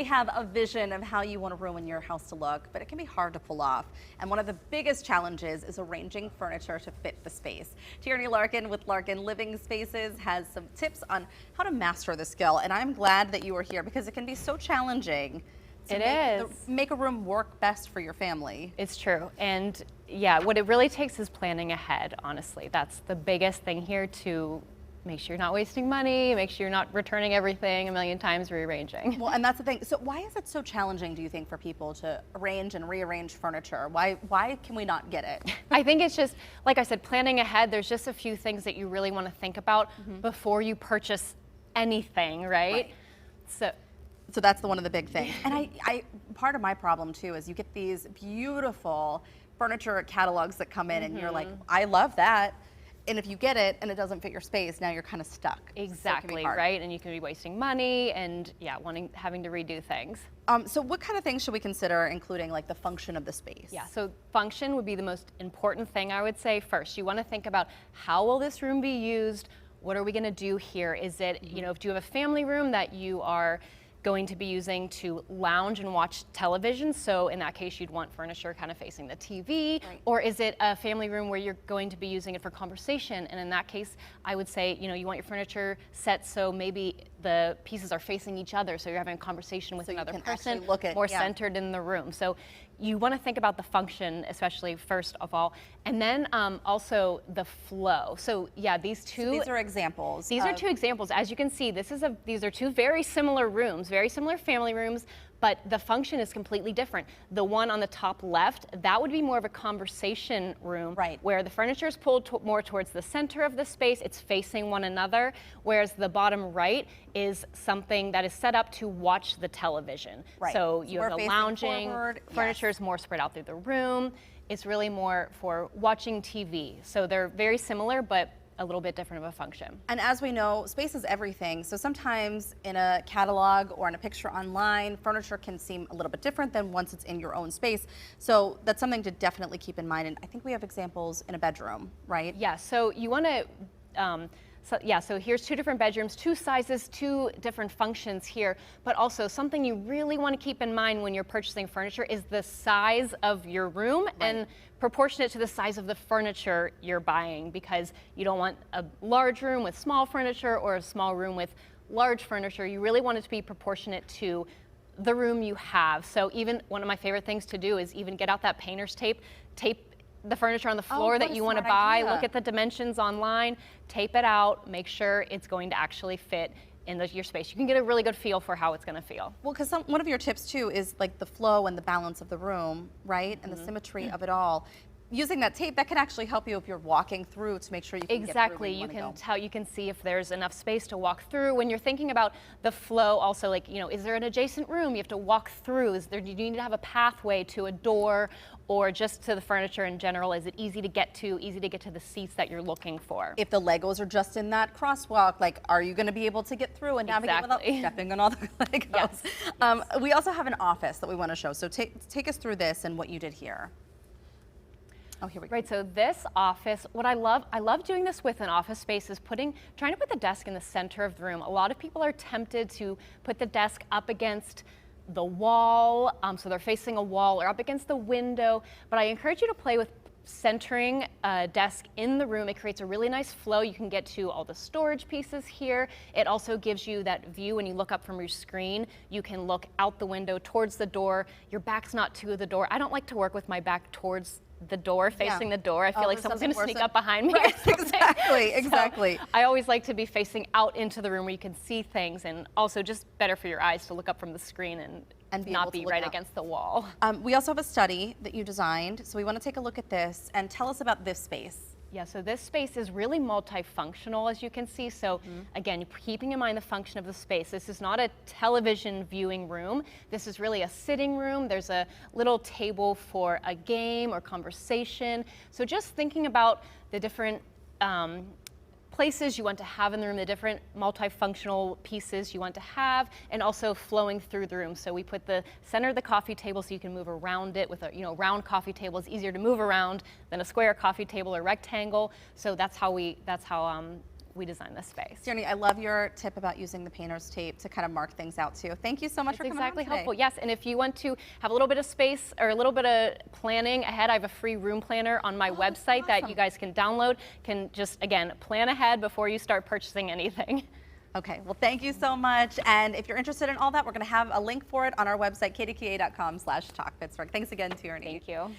have a vision of how you want a room in your house to look, but it can be hard to pull off. And one of the biggest challenges is arranging furniture to fit the space. Tierney Larkin with Larkin Living Spaces has some tips on how to master the skill. And I'm glad that you are here because it can be so challenging to make a room work best for your family. It's true. And yeah, what it really takes is planning ahead, honestly. That's the biggest thing here, to make sure you're not wasting money, make sure you're not returning everything a million times, rearranging. Well, and that's the thing. So why is it so challenging, do you think, for people to arrange and rearrange furniture? Why can we not get it? I think it's just, like I said, planning ahead. There's just a few things that you really want to think about before you purchase anything, right? So that's one of the big things. And I part of my problem too is you get these beautiful furniture catalogs that come in and you're like, I love that. And if you get it and it doesn't fit your space, now you're kind of stuck. Exactly, so right? And you can be wasting money and having to redo things. So what kind of things should we consider, including like the function of the space? Yeah, so function would be the most important thing, I would say. First, you want to think about, how will this room be used? What are we going to do here? Is it, do you have a family room that you are going to be using to lounge and watch television? So in that case, you'd want furniture kind of facing the TV. Right. Or is it a family room where you're going to be using it for conversation? And in that case, I would say, you want your furniture set so maybe the pieces are facing each other, so you're having a conversation with another person, more centered in the room. So you want to think about the function, especially first of all, and then also the flow. So yeah, these are examples. These are two examples. As you can see, these are two very similar rooms, very similar family rooms, but the function is completely different. The one on the top left, that would be more of a conversation room, where the furniture is pulled more towards the center of the space. It's facing one another, whereas the bottom right is something that is set up to watch the television. So you have the lounging, furniture is more spread out through the room. It's really more for watching TV. So they're very similar, but a little bit different of a function. And as we know, space is everything. So sometimes in a catalog or in a picture online, furniture can seem a little bit different than once it's in your own space. So that's something to definitely keep in mind. And I think we have examples in a bedroom, right? Yeah, so you want to, so here's two different bedrooms, two sizes, two different functions here, but also something you really want to keep in mind when you're purchasing furniture is the size of your room and proportionate to the size of the furniture you're buying, because you don't want a large room with small furniture or a small room with large furniture. You really want it to be proportionate to the room you have. So even one of my favorite things to do is even get out that painter's tape the furniture on the floor that you want to buy, look at the dimensions online, tape it out, make sure it's going to actually fit in your space. You can get a really good feel for how it's going to feel. Well, because one of your tips too is like the flow and the balance of the room, right? And the symmetry of it all. Using that tape, that can actually help you if you're walking through to make sure you can get through where you can tell, you can see if there's enough space to walk through. When you're thinking about the flow, also, like, is there an adjacent room you have to walk through? Do you need to have a pathway to a door, or just to the furniture in general? Is it easy to get to the seats that you're looking for? If the Legos are just in that crosswalk, like, are you going to be able to get through and navigate without stepping on all the Legos? Yes. We also have an office that we want to show. So take us through this and what you did here. Oh, here we go. Right, so this office, what I love doing this with an office space is trying to put the desk in the center of the room. A lot of people are tempted to put the desk up against the wall, so they're facing a wall, or up against the window, but I encourage you to play with centering a desk in the room. It creates a really nice flow. You can get to all the storage pieces here. It also gives you that view when you look up from your screen. You can look out the window towards the door. Your back's not to the door. I don't like to work with my back towards the door, facing the door. I feel like someone's going to sneak up behind me. Right, exactly. So I always like to be facing out into the room where you can see things, and also just better for your eyes to look up from the screen and not be right against the wall. We also have a study that you designed, so we want to take a look at this and tell us about this space. Yeah, so this space is really multifunctional, as you can see. So again, keeping in mind the function of the space. This is not a television viewing room. This is really a sitting room. There's a little table for a game or conversation. So just thinking about the different places you want to have in the room, the different multifunctional pieces you want to have, and also flowing through the room. So we put the center of the coffee table so you can move around it. With a round coffee table is easier to move around than a square coffee table or rectangle. So that's how we designed this space. Tierney, I love your tip about using the painter's tape to kind of mark things out too. Thank you so much for coming exactly on today. helpful. Yes, and if you want to have a little bit of space or a little bit of planning ahead, I have a free room planner on my website that you guys can download. Can just, again, plan ahead before you start purchasing anything. Okay, well, thank you so much. And if you're interested in all that, we're going to have a link for it on our website, kdka.com/talkpittsburgh. Thanks again, Tierney. Thank you.